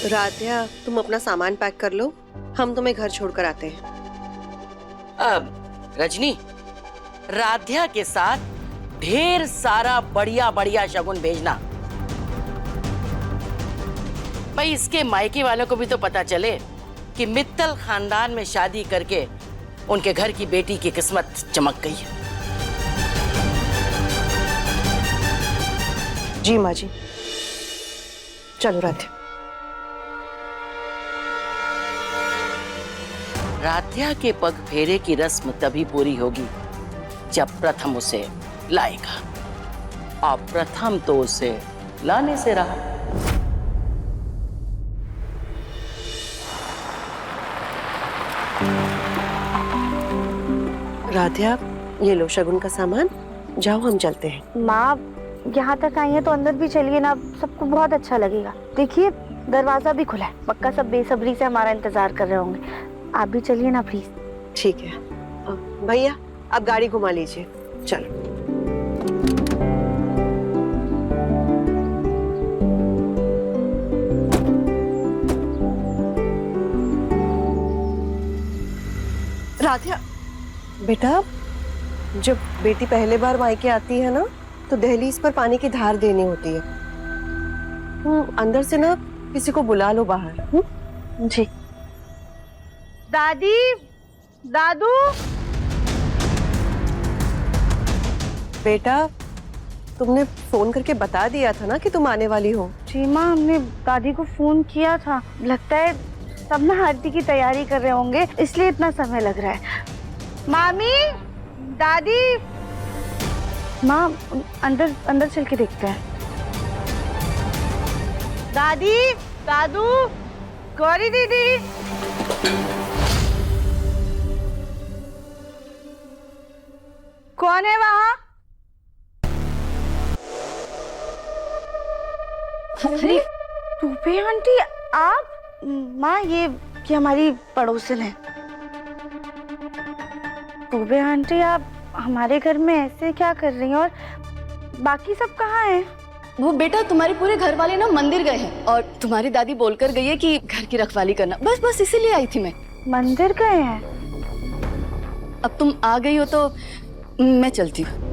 राध्या, तुम अपना सामान पैक कर लो, हम तुम्हें घर छोड़कर आते हैं। रजनी, राध्या के साथ ढेर सारा बढ़िया बढ़िया शगुन भेजना भाई, इसके मायके वालों को भी तो पता चले कि मित्तल खानदान में शादी करके उनके घर की बेटी की किस्मत चमक गई है। जी माँ जी, चलो राध्या। राध्या के पग फेरे की रस्म तभी पूरी होगी जब प्रथम उसे लाएगा, और प्रथम तो उसे लाने से रहा। राध्या, ये लो शगुन का सामान, जाओ हम चलते हैं। माँ यहाँ तक आई है तो अंदर भी चलिए ना, सबको बहुत अच्छा लगेगा। देखिए दरवाजा भी खुला है, पक्का सब बेसब्री से हमारा इंतजार कर रहे होंगे। आप भी चलिए ना प्लीज। ठीक है भैया, आप गाड़ी घुमा लीजिए, चलो। राध्या बेटा, जब बेटी पहले बार मायके आती है ना, तो दहलीज पर पानी की धार देनी होती है। अंदर से ना किसी को बुला लो बाहर। जी। दादी, दादू। बेटा, तुमने फोन करके बता दिया था ना कि तुम आने वाली हो। जी माँ, हमने दादी को फोन किया था। लगता है सब ना आरती की तैयारी कर रहे होंगे, इसलिए इतना समय लग रहा है। मामी, दादी। माँ अंदर अंदर चल के देखते हैं। दादी, दादू, गौरी दीदी। कौन है वहाँ? अरे टूपे आंटी, आप? माँ ये हमारी पड़ोसन है। टूपे आंटी, आप हमारे घर में ऐसे क्या कर रही हैं? और बाकी सब कहाँ हैं? वो बेटा, तुम्हारे पूरे घर वाले ना मंदिर गए हैं और तुम्हारी दादी बोलकर गई है कि घर की रखवाली करना। बस इसीलिए आई थी मैं। मंदिर गए हैं? अब तुम आ गई हो तो मैं चलती हूँ।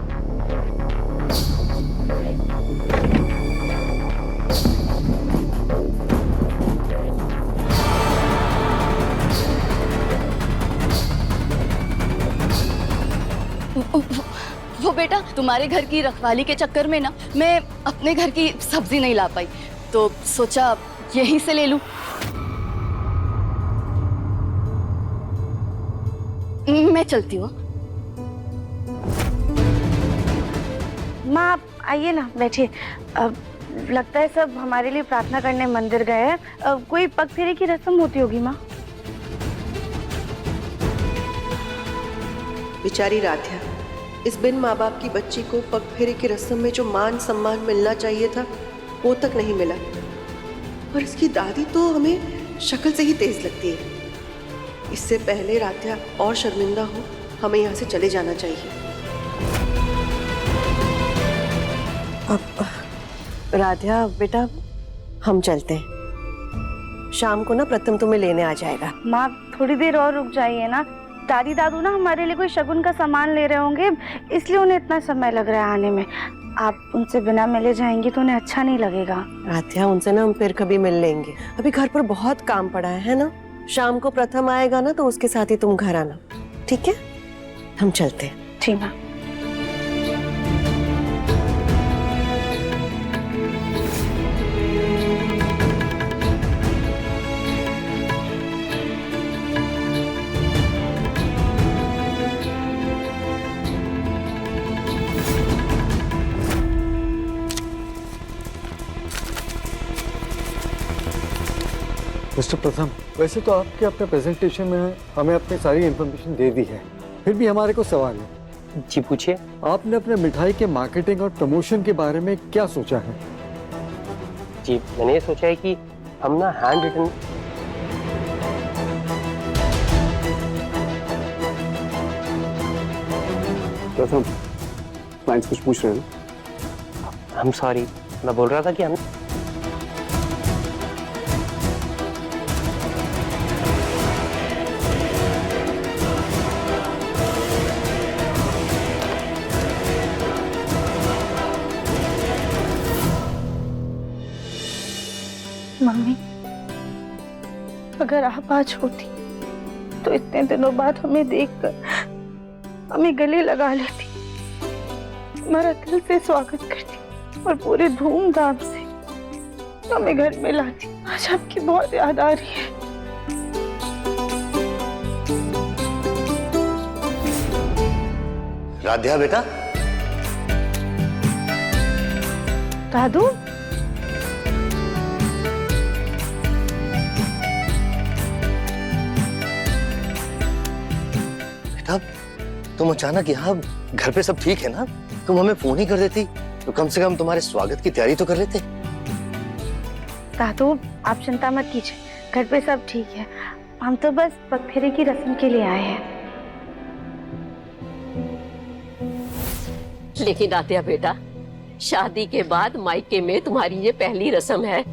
वो बेटा, तुम्हारे घर की रखवाली के चक्कर में ना मैं अपने घर की सब्जी नहीं ला पाई, तो सोचा यहीं से ले लूं। मैं चलती हूँ। माँ आप आइए ना, बैठिए। अब लगता है सब हमारे लिए प्रार्थना करने मंदिर गए हैं। कोई पग फेरे की रस्म होती होगी माँ। बेचारी राध्या, इस बिन माँ बाप की बच्ची को पग फेरे की रस्म में जो मान सम्मान मिलना चाहिए था, वो तक नहीं मिला। और इसकी दादी तो हमें शक्ल से ही तेज लगती है। इससे पहले राध्या और शर्मिंदा हो, हमें यहाँ से चले जाना चाहिए। अब राध्या बेटा, हम चलते हैं। शाम को ना प्रथम तुम्हें लेने आ जाएगा। माँ थोड़ी देर और रुक जाइए ना। दादी दादू ना हमारे लिए कोई शगुन का सामान ले रहे होंगे, इसलिए उन्हें इतना समय लग रहा है आने में। आप उनसे बिना मिले जाएंगी तो उन्हें अच्छा नहीं लगेगा। राध्या, उनसे ना हम फिर कभी मिल लेंगे। अभी घर पर बहुत काम पड़ा है ना। शाम को प्रथम आएगा ना, तो उसके साथ ही तुम घर आना, ठीक है? हम चलते हैं। ठीक है। मिस्टर प्रथम, वैसे तो आपके अपने प्रेजेंटेशन में हमें अपनी सारी इंफॉर्मेशन दे दी है, फिर भी हमारे को सवाल है। जी पूछिए। आपने अपने मिठाई के मार्केटिंग और प्रमोशन के बारे में क्या सोचा है? जी मैंने ये सोचा है कि हम ना हैंड रिटन प्रथम, क्लाइंट्स कुछ पूछ रहे हैं? I'm sorry, मैं बोल रहा था कि हम मम्मी, अगर आप आज होती तो इतने दिनों बाद हमें देखकर हमें गले लगा लेती, हमारा दिल से स्वागत करती और पूरे धूमधाम से हमें घर में लाती। आज आपकी बहुत याद आ रही है। राध्या बेटा, दादू, बेटा तुम अचानक यहाँ, घर पे सब ठीक है ना? तुम हमें फोन ही कर देती तो कम से कम तुम्हारे स्वागत की तैयारी तो कर लेते। दादू आप चिंता मत कीजिए, घर पे सब ठीक है। हम तो बस पगफेरे की रस्म के लिए आए हैं। लेकिन आत्या बेटा, शादी के बाद मायके में तुम्हारी ये पहली रस्म है।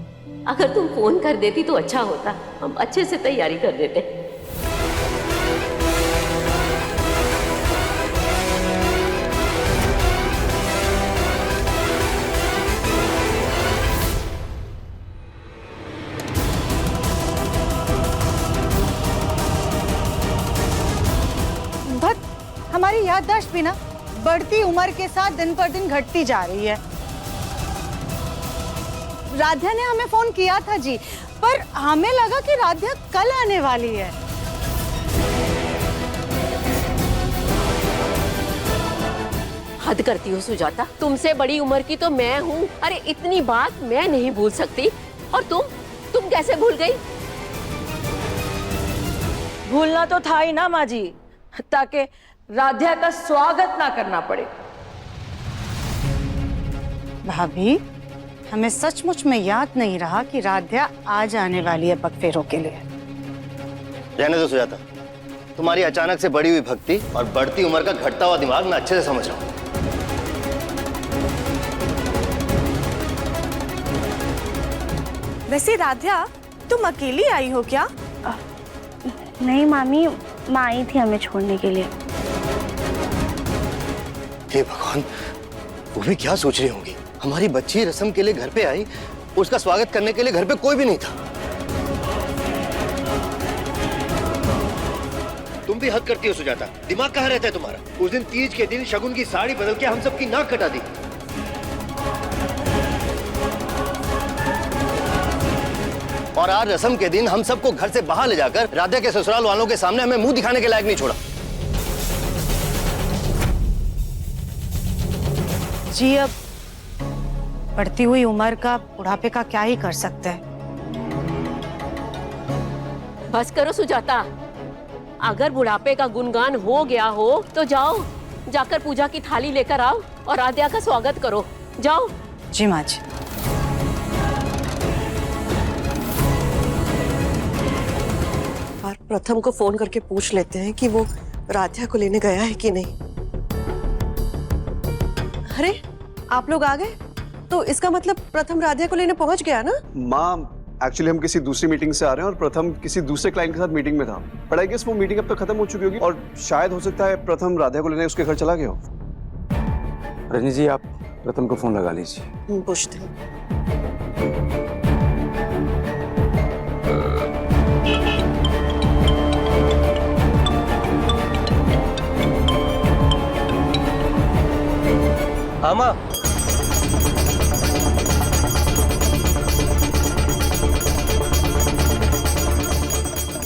अगर तुम फोन कर देती तो अच्छा होता, हम अच्छे से तैयारी कर देते। हमारी याददाश्त भी ना बढ़ती उम्र के साथ दिन पर दिन घटती जा रही है। राध्या ने हमें फोन किया था जी, पर हमें लगा कि राध्या कल आने वाली है। हद करती हो सुजाता, तुमसे बड़ी उम्र की तो मैं हूँ। अरे इतनी बात मैं नहीं भूल सकती, और तुम कैसे भूल गई? भूलना तो था ही ना माँ जी, ताकि राध्या का स्वागत ना करना पड़े। भाभी, हमें सचमुच में याद नहीं रहा कि राध्या आज आने वाली है पगफेरों के लिए। रहने दो सुजाता, तुम्हारी अचानक से बढ़ी हुई भक्ति और बढ़ती उम्र का घटता हुआ दिमाग मैं अच्छे से समझ रहा हूँ। वैसे राध्या, तुम अकेली आई हो क्या? नहीं मामी, माँ आई थी हमें छोड़ने के लिए। हे भगवान, वो भी क्या सोच रही होंगी? हमारी बच्ची रस्म के लिए घर पे आई, उसका स्वागत करने के लिए घर पे कोई भी नहीं था। तुम भी हद करती हो सुजाता, दिमाग कहाँ रहता है तुम्हारा? उस दिन तीज के दिन शगुन की साड़ी बदल के हम सबकी नाक कटा दी। और आज रस्म के दिन हम सबको घर से बाहर ले जाकर राध्या के ससुराल वालों के सामने हमें मुंह दिखाने के लायक नहीं छोड़ा। जी, अब बढ़ती हुई उम्र का बुढ़ापे का क्या ही कर सकते हैं। बस करो सुजाता, अगर बुढ़ापे का गुणगान हो गया हो तो जाओ, जाकर पूजा की थाली लेकर आओ और राध्या का स्वागत करो। जाओ। जी माँ जी। और प्रथम को फोन करके पूछ लेते हैं कि वो राध्या को लेने गया है कि नहीं। अरे आप लोग आ गए, तो इसका मतलब प्रथम राध्या को लेने पहुंच गया ना? माँ, एक्चुअली हम किसी दूसरी मीटिंग से आ रहे हैं और प्रथम किसी दूसरे क्लाइंट के साथ मीटिंग में था। बट आई गेस वो मीटिंग अब तक खत्म हो चुकी होगी और शायद हो सकता है प्रथम राध्या को लेने उसके घर चला गया हो। रजनी जी, आप प्रथम को फोन लगा लीजिए। पूछते हैं। हाँ माँ।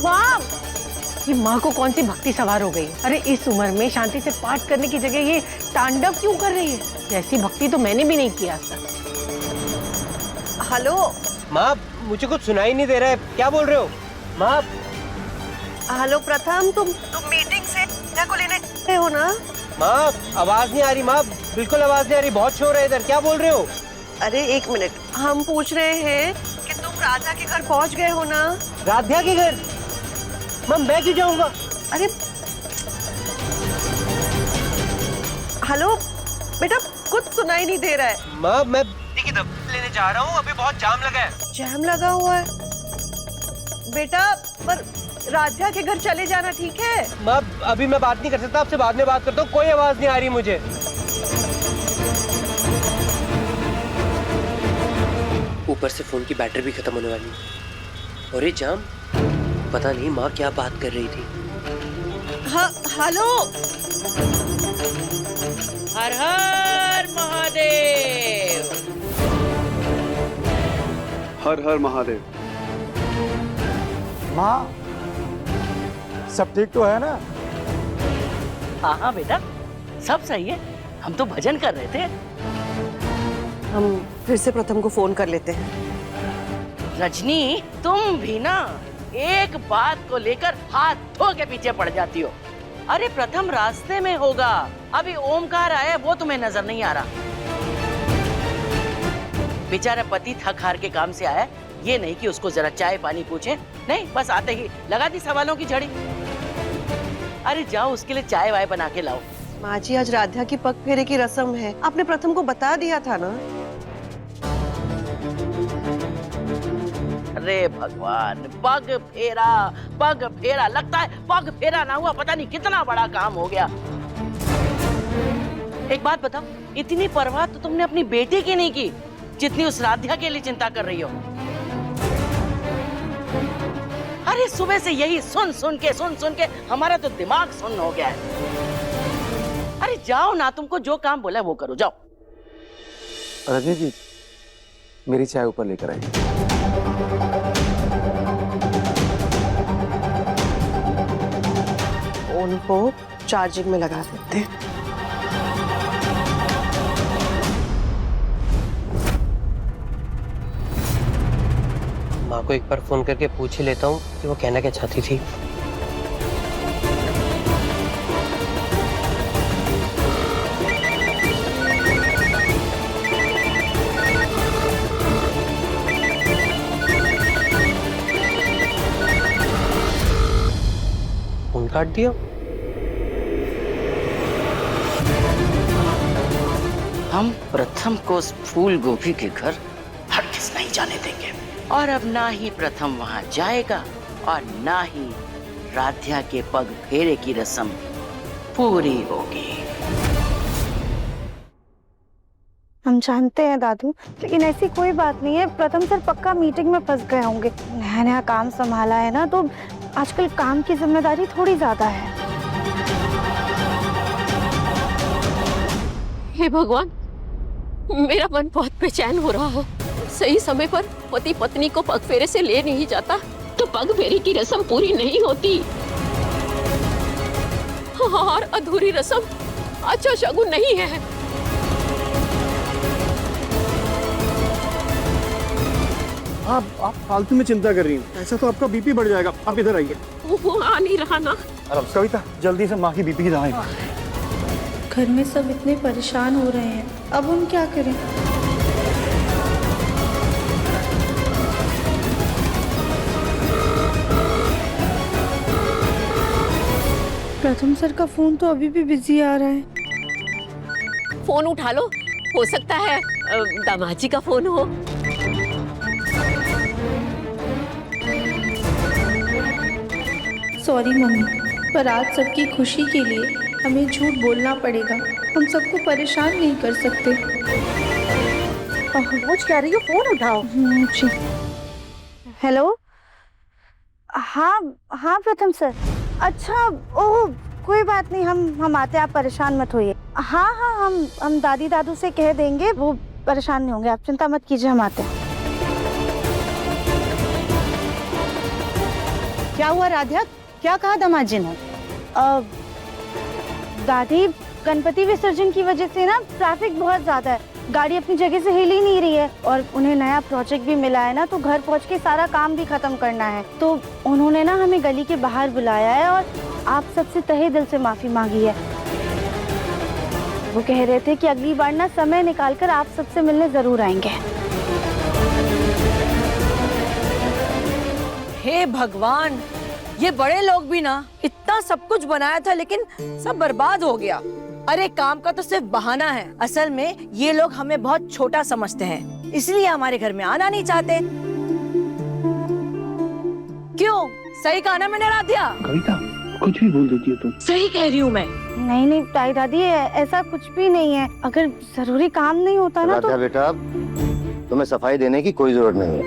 वाह, ये माँ को कौन सी भक्ति सवार हो गई। अरे इस उम्र में शांति से पाठ करने की जगह ये तांडव क्यों कर रही है? ऐसी भक्ति तो मैंने भी नहीं किया आज तक। हेलो माँ, मुझे कुछ सुनाई नहीं दे रहा है, क्या बोल रहे हो माँ? हेलो प्रथम, तुम मीटिंग से राध्या को लेने गए हो ना? माँ, आवाज नहीं आ रही माँ, बिल्कुल आवाज नहीं आ रही, बहुत शोर है इधर, क्या बोल रहे हो? अरे एक मिनट, हम पूछ रहे हैं कि तुम राधा के घर पहुंच गए हो ना? राध्या के घर? माँ, मैं क्यों जाऊंगा? अरे हेलो बेटा, कुछ सुनाई नहीं दे रहा है। माँ मैं दीदी की दवाई लेने जा रहा हूँ, अभी बहुत जाम लगा है। जैम लगा हुआ है बेटा, पर राध्या के घर चले जाना, ठीक है? माँ अभी मैं बात नहीं कर सकता, आपसे बाद में बात करता हूँ, कोई आवाज नहीं आ रही मुझे। ऊपर से फोन की बैटरी भी खत्म होने वाली है। और ये जाम, पता नहीं माँ क्या बात कर रही थी। हाँ हेलो, हर हर महादेव। हर हर महादेव। माँ, सब ठीक तो है ना? हाँ हाँ बेटा, सब सही है। हम तो भजन कर रहे थे। हम फिर से प्रथम को फोन कर लेते हैं। रजनी, तुम भी ना एक बात को लेकर हाथ धो के पीछे पड़ जाती हो। अरे प्रथम रास्ते में होगा, अभी ओमकार आया, वो तुम्हें नजर नहीं आ रहा। बेचारा पति थक हार के काम से आया, ये नहीं कि उसको जरा चाय पानी पूछे, नहीं बस आते ही लगा दी सवालों की झड़ी। अरे जाओ उसके लिए चाय वाय बना के लाओ। माँ जी, आज राध्या की पग फेरे की रस्म है, आपने प्रथम को बता दिया था ना? अरे भगवान, पग फेरा, लगता है पग फेरा ना हुआ, पता नहीं कितना बड़ा काम हो गया। एक बात बताओ, इतनी परवाह तो तुमने अपनी बेटी की नहीं की जितनी उस राध्या के लिए चिंता कर रही हो। अरे सुबह से यही सुन सुन के हमारा तो दिमाग सुन्न हो गया है। अरे जाओ ना, तुमको जो काम बोला वो करो, जाओ। रजनी जी, मेरी चाय ऊपर लेकर आइए। फोन को चार्जिंग में लगा देते हैं। माँ को एक बार फोन करके पूछ ही लेता हूँ कि वो कहना क्या चाहती थी। फोन काट दिया। हम प्रथम को उस फूल गोभी के घर हरगिज नहीं जाने देंगे, और अब ना ही प्रथम वहां जाएगा और ना ही राध्या के पग फेरे की रस्म पूरी होगी। हम जानते हैं दादू, लेकिन ऐसी कोई बात नहीं है। प्रथम सर पक्का मीटिंग में फंस गए होंगे। नया नया काम संभाला है ना, तो आजकल काम की जिम्मेदारी थोड़ी ज्यादा है। हे भगवान, मेरा मन बहुत बेचैन हो रहा है। सही समय पर पति पत्नी को पग फेरे से ले नहीं जाता तो पग फेरे की रस्म पूरी नहीं होती, और अधूरी रस्म अच्छा शगुन नहीं है। आप फालतू में चिंता कर रही हैं। ऐसा तो आपका बीपी बढ़ जाएगा। आप इधर आइए। वो आ नहीं रहा ना। कविता, जल्दी से माँ की बीपी की दवाई। घर में सब इतने परेशान हो रहे हैं, अब हम क्या करें? प्रथम सर का फोन तो अभी भी बिजी आ रहा है। फोन उठा लो, हो सकता है दामाद जी का फोन हो। सॉरी मम्मी, पर आज सबकी खुशी के लिए हमें झूठ बोलना पड़ेगा। हम सबको परेशान नहीं कर सकते। कुछ कह रही हो, फोन उठाओ। हेलो, हाँ हाँ प्रथम सर। अच्छा, ओह कोई बात नहीं, हम आते हैं, आप परेशान मत होइए। हाँ हाँ, हम दादी दादू से कह देंगे, वो परेशान नहीं होंगे, आप चिंता मत कीजिए, हम आते हैं। क्या हुआ राध्या, क्या कहा दामाद जी ने? दादी, गणपति विसर्जन की वजह से ना ट्रैफिक बहुत ज्यादा है, गाड़ी अपनी जगह से हिल ही नहीं रही है, और उन्हें नया प्रोजेक्ट भी मिला है ना, तो घर पहुंच के सारा काम भी खत्म करना है। तो उन्होंने ना हमें गली के बाहर बुलाया है और आप सबसे तहे दिल से माफी मांगी है। वो कह रहे थे कि अगली बार ना समय निकालकर आप सबसे मिलने जरूर आएंगे। हे भगवान, ये बड़े लोग भी ना इतना सब कुछ बनाया था, लेकिन सब बर्बाद हो गया। अरे काम का तो सिर्फ बहाना है, असल में ये लोग हमें बहुत छोटा समझते हैं, इसलिए हमारे घर में आना नहीं चाहते। क्यों, सही कहा ना मैंने राधिया? कविता कुछ भी बोल देती है तुम। सही कह रही हूँ मैं। नहीं नहीं ताई दादी, ऐसा कुछ भी नहीं है। अगर जरूरी काम नहीं होता ना तो। राधा बेटा, तुम्हें सफाई देने की कोई जरूरत नहीं है।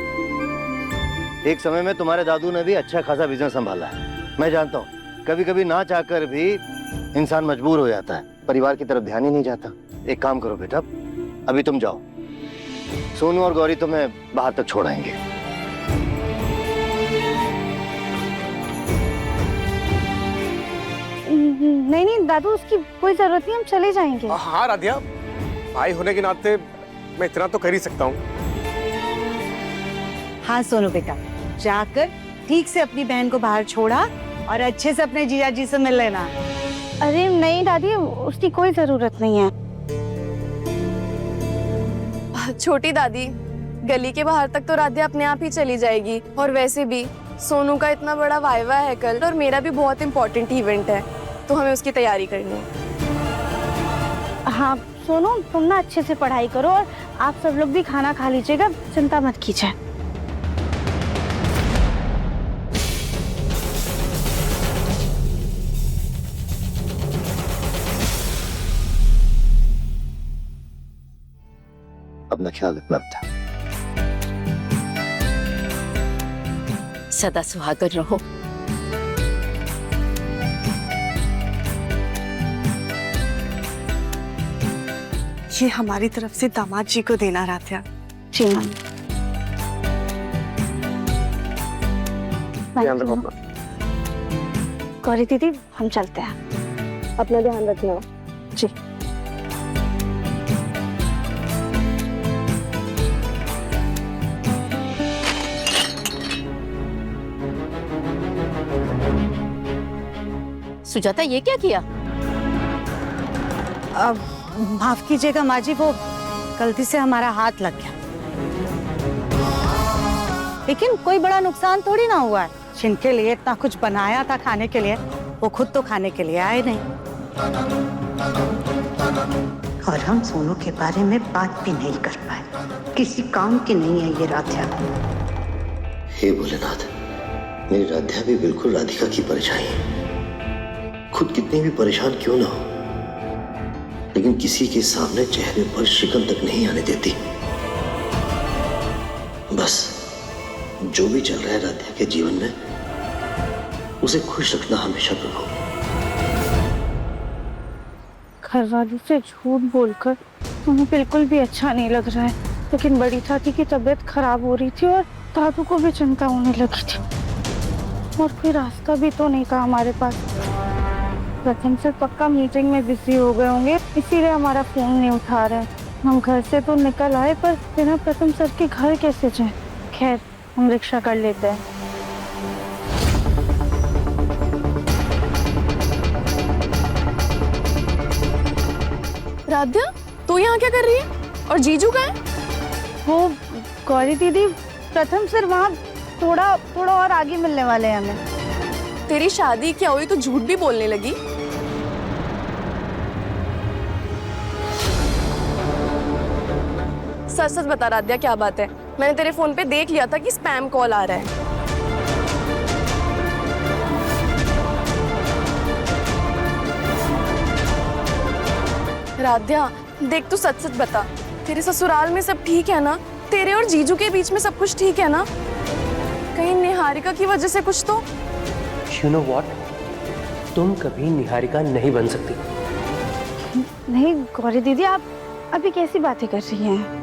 एक समय में तुम्हारे दादू ने भी अच्छा खासा बिजनेस संभाला है। मैं जानता हूँ कभी कभी ना चाहकर भी इंसान मजबूर हो जाता है, परिवार की तरफ ध्यान ही नहीं जाता। एक काम करो बेटा, अभी तुम जाओ, सोनू और गौरी तुम्हें बाहर तक छोड़ाएंगे। नहीं नहीं दादू, उसकी कोई जरूरत नहीं, हम चले जाएंगे। हाँ राधिया, भाई होने के नाते मैं इतना तो कर ही सकता हूँ। हाँ सोनू बेटा, जाकर ठीक से अपनी बहन को बाहर छोड़ा और अच्छे से अपने जीजा जी से मिल लेना। अरे नहीं दादी, उसकी कोई जरूरत नहीं है। छोटी दादी, गली के बाहर तक तो राधिया अपने आप ही चली जाएगी, और वैसे भी सोनू का इतना बड़ा वाइवा है कल, और मेरा भी बहुत इम्पोर्टेंट इवेंट है, तो हमें उसकी तैयारी करनी है। हाँ सोनू, तुम ना अच्छे से पढ़ाई करो और आप सब लोग भी खाना खा लीजिएगा, चिंता मत कीजिए। अपना ख्याल रखना बेटा। सदा सुहागन रहो। ये हमारी तरफ से दामाद जी को देना राधिया। जी मैम। गौरी दीदी, हम चलते हैं, अपना ध्यान रखना। जी। सुजाता, ये क्या किया? अब माफ कीजिएगा माँ जी, वो गलती से हमारा हाथ लग गया, लेकिन कोई बड़ा नुकसान थोड़ी ना हुआ है। जिनके लिए इतना कुछ बनाया था खाने के लिए, वो खुद तो खाने के लिए आए नहीं। और हम सोनू के बारे में बात भी नहीं कर पाए। किसी काम की नहीं है ये राधिया। हे भोलेनाथ, मेरी राधिया भी बिल्कुल राधिका की परछाई है। खुद कितनी भी परेशान क्यों ना हो, लेकिन किसी के सामने चेहरे पर शिकन तक नहीं आने देती। बस जो भी चल रहा है राधिया के जीवन में, उसे खुश रखना हमेशा प्रभु। घर वालों से झूठ बोलकर उन्हें बिल्कुल भी अच्छा नहीं लग रहा है, लेकिन बड़ी चाची की तबीयत खराब हो रही थी और दादू को भी चिंता होने लगी थी, और कोई रास्ता भी तो नहीं था हमारे पास। प्रथम सर पक्का मीटिंग में बिजी हो गए होंगे, इसीलिए हमारा फोन नहीं उठा रहे। हम घर से तो निकल आए, पर बिना प्रथम सर के घर कैसे जाएं? खैर, हम रिक्शा कर लेते हैं। राधिया, तू यहाँ क्या कर रही है? और जीजू कहाँ है? वो गौरी दीदी, प्रथम सर वहाँ थोड़ा और आगे मिलने वाले हैं हमें। तेरी शादी क्या हुई तो झूठ भी बोलने लगी? सच सच बता राधिया, क्या बात है? मैंने तेरे फोन पे देख लिया था कि स्पैम कॉल आ रहा है। राधिया देख, तू सच सच बता, तेरे ससुराल में सब ठीक है ना? तेरे और जीजू के बीच में सब कुछ ठीक है ना? कहीं निहारिका की वजह से कुछ तो? You know what? तुम कभी निहारिका नहीं बन सकती। नहीं गौरी दीदी, आप अभी कैसी बातें कर रही हैं?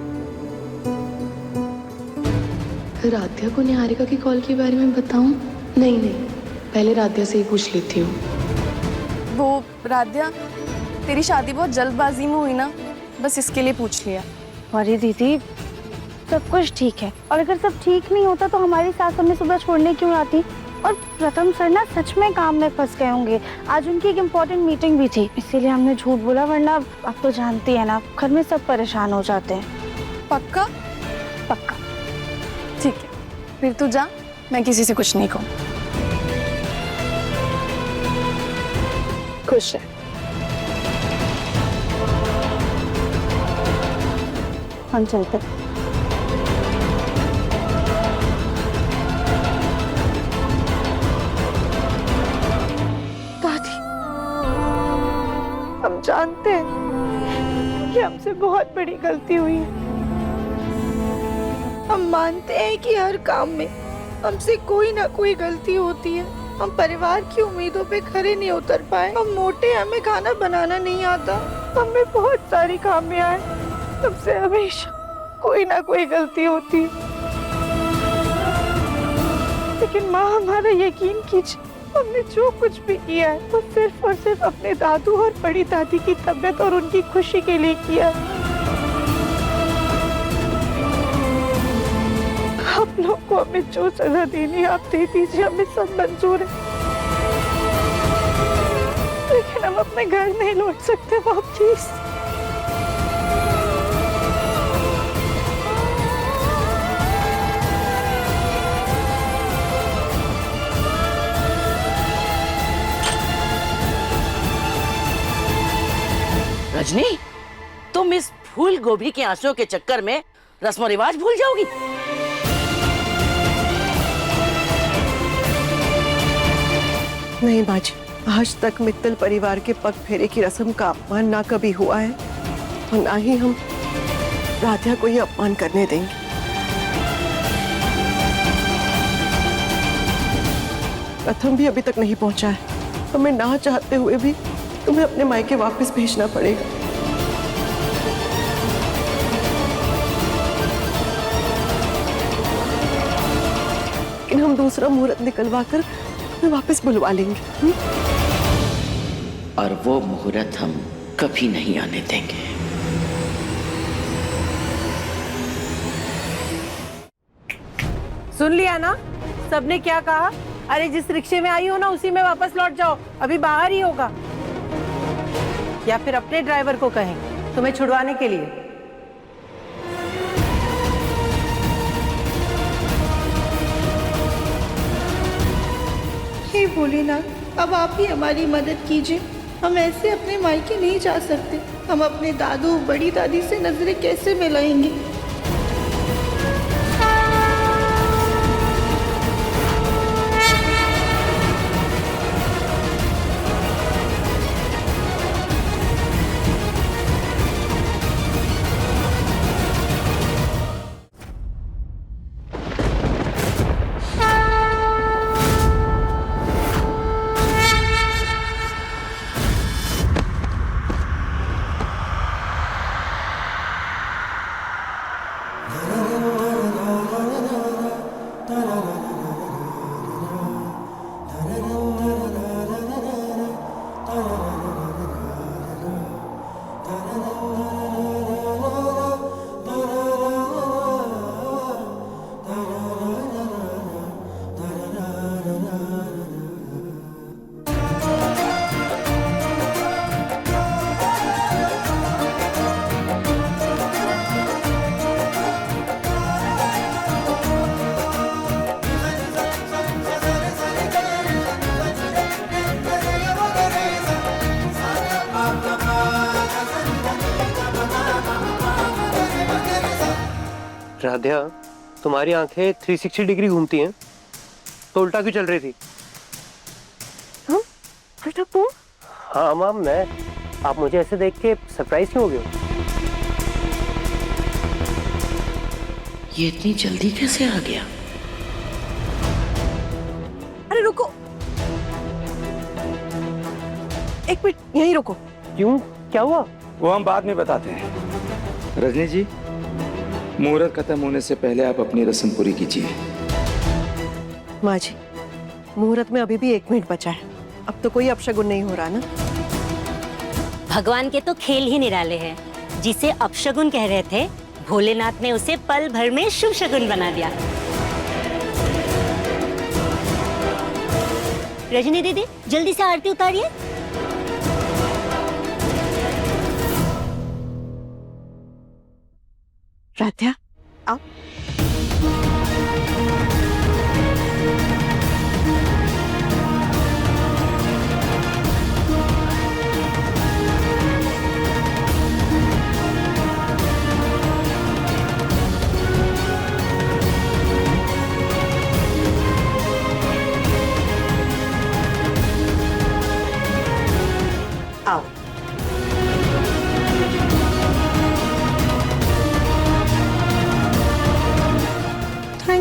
राधिया को निहारिका की कॉल के बारे में बताऊं? नहीं, पहले राधिया से ही पूछ लेती हूँ। वो राधिया, तेरी शादी बहुत जल्दबाजी में हुई ना, बस इसके लिए पूछ लिया। गौरी दीदी, सब कुछ ठीक है, और अगर सब ठीक नहीं होता तो हमारी सास हमें सुबह छोड़ने क्यों आती? और प्रथम सर ना सच में काम में फंस गए होंगे, आज उनकी एक इम्पोर्टेंट मीटिंग भी थी, इसीलिए हमने झूठ बोला, वरना आप तो जानती है ना, घर में सब परेशान हो जाते हैं। पक्का? पक्का। ठीक है, फिर तू जा, मैं किसी से कुछ नहीं कहूँ। खुश है। हम चलते हैं। दादी, हम जानते हैं कि हमसे बहुत बड़ी गलती हुई है। हम मानते हैं कि हर काम में हमसे कोई ना कोई गलती होती है। हम परिवार की उम्मीदों पे खरे नहीं उतर पाए। हम मोटे, हमें खाना बनाना नहीं आता, हमें बहुत सारी खामियां हैं। हमसे हमेशा कोई ना कोई गलती होती है। लेकिन माँ, हमारा यकीन कीजिए, हमने जो कुछ भी किया है वो सिर्फ और सिर्फ अपने दादू और बड़ी दादी की तबीयत और उनकी खुशी के लिए किया है। आप लोग को हमें जो सजा देनी आप दे दीजिए, हमें सब मंजूर है। लेकिन हम अपने घर नहीं लौट सकते वापस। रजनी, तुम इस फूल गोभी के आंसुओं के चक्कर में रस्म रिवाज भूल जाओगी। नहीं माँ जी, आज तक मित्तल परिवार के पग फेरे की रस्म का अपमान ना कभी हुआ है और ना ही हम राधिया को ये अपमान करने देंगे। प्रथम भी अभी तक नहीं पहुंचा है। हमें ना चाहते हुए भी तुम्हें अपने मायके वापस भेजना पड़ेगा। लेकिन हम दूसरा मुहूर्त निकलवा कर तुम्हें वापस बुलवा लेंगे। और वो मुहूर्त हम कभी नहीं आने देंगे। सुन लिया ना सबने क्या कहा? अरे जिस रिक्शे में आई हो ना उसी में वापस लौट जाओ, अभी बाहर ही होगा। या फिर अपने ड्राइवर को कहें तुम्हें छुड़वाने के लिए। हे भोलेनाथ, अब आप ही हमारी मदद कीजिए। हम ऐसे अपने मायके नहीं जा सकते। हम अपने दादू बड़ी दादी से नजरें कैसे मिलाएंगे? राधिया, तुम्हारी आंखें 360 डिग्री घूमती हैं, तो उल्टा क्यों चल रही थी? हाँ मैम, आप मुझे ऐसे देख के सरप्राइज क्यों हो गए? ये इतनी जल्दी कैसे आ गया? अरे रुको, एक मिनट यहीं रुको। क्यों, क्या हुआ? वो हम बाद में बताते हैं। रजनी जी, मुहूर्त खत्म होने से पहले आप अपनी रस्म पूरी कीजिए। माँ जी, मुहूर्त में अभी भी 1 मिनट बचा है। अब तो कोई अपशगुन नहीं हो रहा ना? भगवान के तो खेल ही निराले हैं। जिसे अपशगुन कह रहे थे, भोलेनाथ ने उसे पल भर में शुभ शगुन बना दिया। रजनी दीदी, जल्दी से आरती उतारिए। राधिया, आप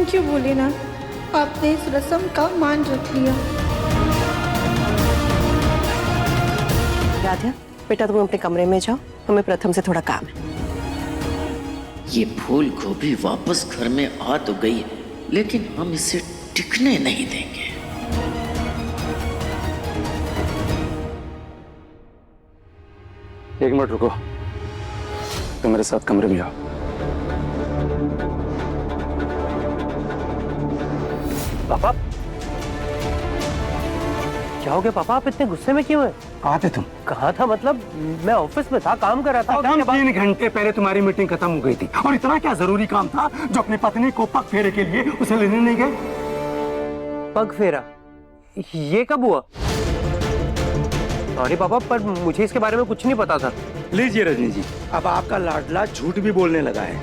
थैंक यू भोलेनाथ, आपने इस रस्म का मान रख लिया। राधा बेटा तुम अपने कमरे में जाओ, हमें प्रथम से थोड़ा काम है। ये फूल गोभी वापस घर में आ तो गई, लेकिन हम इसे टिकने नहीं देंगे। एक मिनट रुको, तुम मेरे साथ कमरे में आओ। पापा क्या हो गया पापा, आप इतने गुस्से में क्यों हैं? कहाँ थे तुम? कहाँ था मतलब, मैं ऑफिस में था, काम कर रहा था। काम 3 घंटे पहले तुम्हारी मीटिंग खत्म हो गई थी, और इतना क्या जरूरी काम था जो अपनी पत्नी को पग फेरे के लिए उसे लेने नहीं गए? पग फेरा? ये कब हुआ? सॉरी पापा, पर मुझे इसके बारे में कुछ नहीं पता था। लीजिए रजनी जी, अब आपका लाडला झूठ भी बोलने लगा है।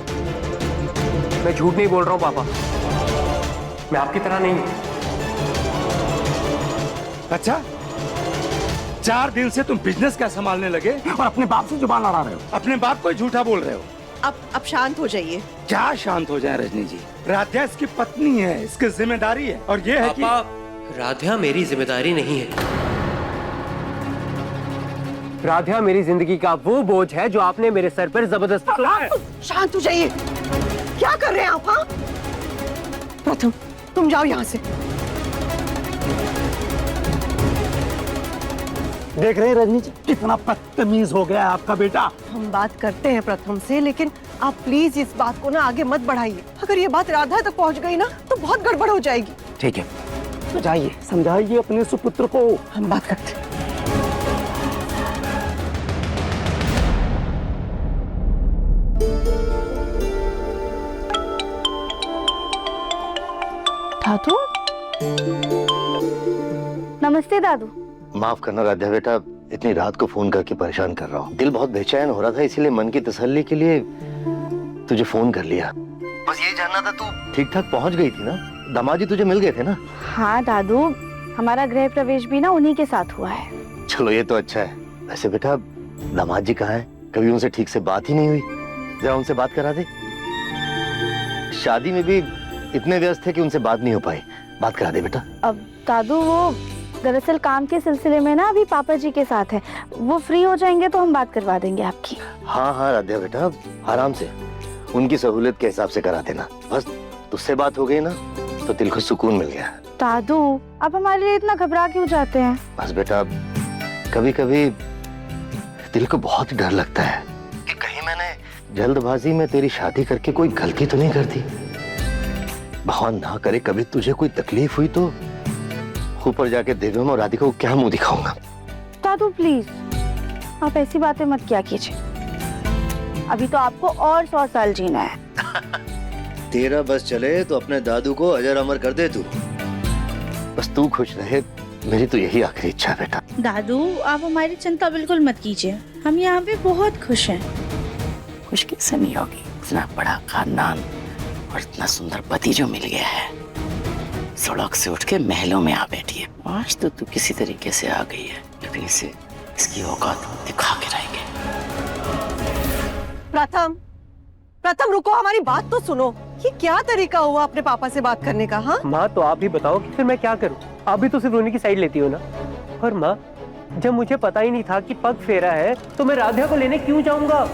मैं झूठ नहीं बोल रहा हूँ पापा, मैं आपकी तरह नहीं हूँ। अच्छा, 4 दिन से तुम बिजनेस क्या संभालने लगे और अपने बाप से जुबान लड़ा रहे हो, अपने बाप को ही झूठा बोल रहे हो। अब शांत हो जाइए। क्या शांत हो जाए रजनी जी? राध्या इसकी पत्नी है, इसकी जिम्मेदारी है, और ये है कि राधा मेरी जिम्मेदारी नहीं है। राधा मेरी जिंदगी का वो बोझ है जो आपने मेरे सर पर जबरदस्ती। शांत हो जाइए, क्या कर रहे हैं आप? हाँ प्रथम तुम जाओ यहाँ से। देख रहे हैं रजनी जी, कितना बदतमीज हो गया है आपका बेटा। हम बात करते हैं प्रथम से, लेकिन आप प्लीज इस बात को ना आगे मत बढ़ाइए। अगर ये बात राधा तक पहुंच गई ना तो बहुत गड़बड़ हो जाएगी। ठीक है, तो जाइए समझाइए अपने सुपुत्र को। हम बात करते हैं। दादू, नमस्ते दादू। माफ करना राधा बेटा, इतनी रात को फोन करके परेशान कर रहा हूँ। दिल बहुत बेचैन हो रहा था, इसीलिए मन की तसल्ली के लिए तुझे फोन कर लिया। बस ये जानना था तू ठीक ठाक पहुँच गई थी ना? दामाद जी तुझे मिल गए थे ना? हाँ दादू, हमारा गृह प्रवेश भी ना उन्हीं के साथ हुआ है। चलो ये तो अच्छा है। वैसे बेटा दामाद जी कहाँ हैं? कभी उनसे ठीक से बात ही नहीं हुई, जरा उनसे बात करा दे। शादी में भी इतने व्यस्त थे कि उनसे बात नहीं हो पाई, बात करा दे बेटा। अब दादू वो दरअसल काम के सिलसिले में ना अभी पापा जी के साथ है, वो फ्री हो जाएंगे तो हम बात करवा देंगे आपकी। हाँ हाँ राधा बेटा, आराम से, उनकी सहूलियत के हिसाब से करा देना। बस तुझसे बात हो गई ना तो दिल को सुकून मिल गया। दादू आप हमारे लिए इतना घबरा क्यों जाते हैं? बस बेटा कभी कभी दिल को बहुत डर लगता है कि कहीं मैंने जल्दबाजी में तेरी शादी करके कोई गलती तो नहीं कर दी। भगवान ना करे कभी तुझे कोई तकलीफ हुई तो ऊपर जाके देवम और राधिका को क्या मुंह दिखाऊंगा। दादू प्लीज आप ऐसी बातें मत किया कीजिए, अभी तो आपको और 100 साल जीना है। तेरा बस चले तो अपने दादू को अजर अमर कर दे तू। बस तू खुश रहे, मेरी तो यही आखिरी इच्छा है बेटा। दादू आप हमारी चिंता बिल्कुल मत कीजिए, हम यहाँ पे बहुत खुश हैं। खुश कैसे नहीं होगी, इतना बड़ा खानदान और इतना सुंदर पति जो मिल गया है। सड़क से उठ के महलों में आ बैठी है। आज तो तू किसी तरीके से आ गई है, लेकिन इसे इसकी औकात दिखा के रहेंगे। प्रथम रुको, हमारी बात तो सुनो। ये क्या तरीका हुआ अपने पापा से बात करने का? हाँ माँ तो आप ही बताओ कि फिर मैं क्या करूँ? आप भी तो सिर्फ उन्हीं की साइड लेती हो ना। और माँ जब मुझे पता ही नहीं था कि पग फेरा है तो मैं राधा को लेने क्यों जाऊंगा?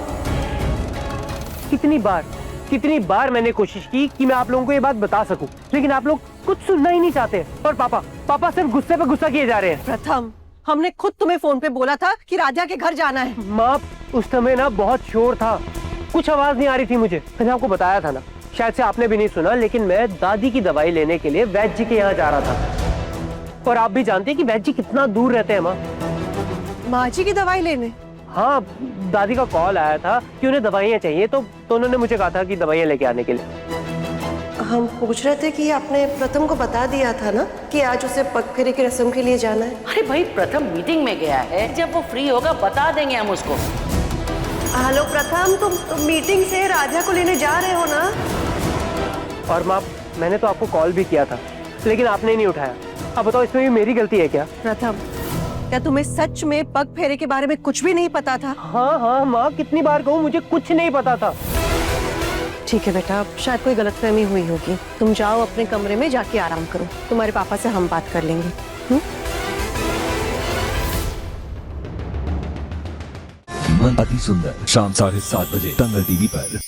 कितनी बार मैंने कोशिश की कि मैं आप लोगों को ये बात बता सकूं, लेकिन आप लोग कुछ सुनना ही नहीं चाहते। और पापा सिर्फ गुस्से पे गुस्सा किए जा रहे हैं। प्रथम हमने खुद तुम्हें फोन पे बोला था कि राधा के घर जाना है। माँ उस समय ना बहुत शोर था, कुछ आवाज नहीं आ रही थी मुझे। मैंने आपको बताया था ना, शायद से आपने भी नहीं सुना, लेकिन मैं दादी की दवाई लेने के लिए वैद्य जी के यहाँ जा रहा था। और आप भी जानते हैं कि वैद्य जी कितना दूर रहते हैं। माँ जी की दवाई लेने? हाँ, दादी का कॉल आया था कि उन्हें दवाइयाँ चाहिए, तो उन्होंने मुझे कहा था कि दवाइयाँ लेके आने के लिए। हम पूछ रहे थे कि आपने प्रथम को बता दिया था ना कि आज उसे पग फेरे की रस्म के लिए जाना है। अरे भाई प्रथम मीटिंग में गया है, जब वो फ्री होगा बता देंगे हम उसको। हेलो प्रथम, तुम मीटिंग से राधा को लेने जा रहे हो ना? और माँ मैंने तो आपको कॉल भी किया था, लेकिन आपने नहीं उठाया। अब बताओ इसमें भी मेरी गलती है क्या? प्रथम क्या तुम्हें सच में पग फेरे के बारे में कुछ भी नहीं पता था? हाँ माँ, कितनी बार कहूँ, मुझे कुछ नहीं पता था। ठीक है बेटा, अब शायद कोई गलतफहमी हुई होगी। तुम जाओ अपने कमरे में, जाके आराम करो। तुम्हारे पापा से हम बात कर लेंगे। मन अति सुंदर शाम 7:30 बजे दंगल टीवी पर।